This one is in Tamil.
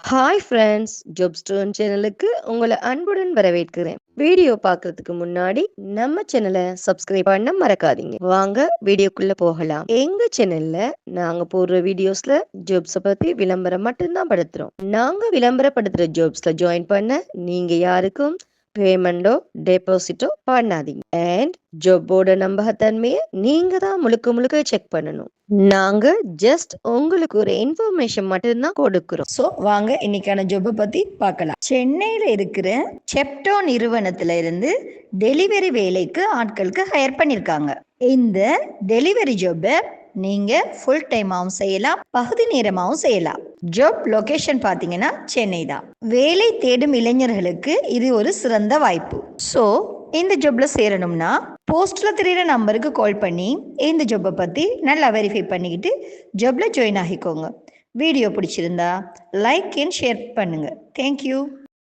ஹாய் ஃப்ரெண்ட்ஸ், ஜாப் ஸ்டோன் சேனலுக்கு உங்களை அன்புடன் வரவேற்கிறேன். வீடியோ பார்க்கறதுக்கு முன்னாடி நம்ம சேனலை சப்ஸ்கிரைப் பண்ண மறக்காதீங்க. வாங்க வீடியோக்குள்ள போகலாம். எங்க சேனல்ல நாங்க போடுற வீடியோஸ்ல ஜாப்ஸ பத்தி விளம்பரம் மட்டும்தான் படுத்துறோம். நாங்க விளம்பரப்படுத்துற ஜாப்ஸ்ல ஜாயின் பண்ண நீங்க யாருக்கும் பேமெண்டோ டெபாசிட்டோ பண்ணாதீங்க. அண்ட் ஜாப்போட நம்பகத்தன்மையை நீங்க தான் முழுக்க முழுக்க செக் பண்ணணும். நாங்க ஜஸ்ட் உங்களுக்கு ஒரு இன்ஃபர்மேஷன் மட்டும்தான் கொடுக்கிறோம். ஸோ வாங்க இன்னைக்கான ஜாப்பை பற்றி பார்க்கலாம். சென்னையில் இருக்கிற செப்டோ நிறுவனத்தில் இருந்து டெலிவரி வேலைக்கு ஆட்களுக்கு ஹையர் பண்ணியிருக்காங்க. இந்த டெலிவரி ஜாப்பை நீங்கள் ஃபுல் டைமாகவும் செய்யலாம், பகுதி நேரமாகவும் செய்யலாம். ஜாப் லொகேஷன் பார்த்தீங்கன்னா சென்னை தான். வேலை தேடும் இளைஞர்களுக்கு இது ஒரு சிறந்த வாய்ப்பு. ஸோ இந்த ஜாப்ல சேரணும்னா போஸ்ட்ல தெரியுற நம்பருக்கு கால் பண்ணி இந்த ஜாப்பை பற்றி நல்லா வெரிஃபை பண்ணிக்கிட்டு ஜாப்ல ஜாயின் ஆகிக்கோங்க. வீடியோ பிடிச்சிருந்தா லைக் அண்ட் ஷேர் பண்ணுங்க. தேங்க்யூ.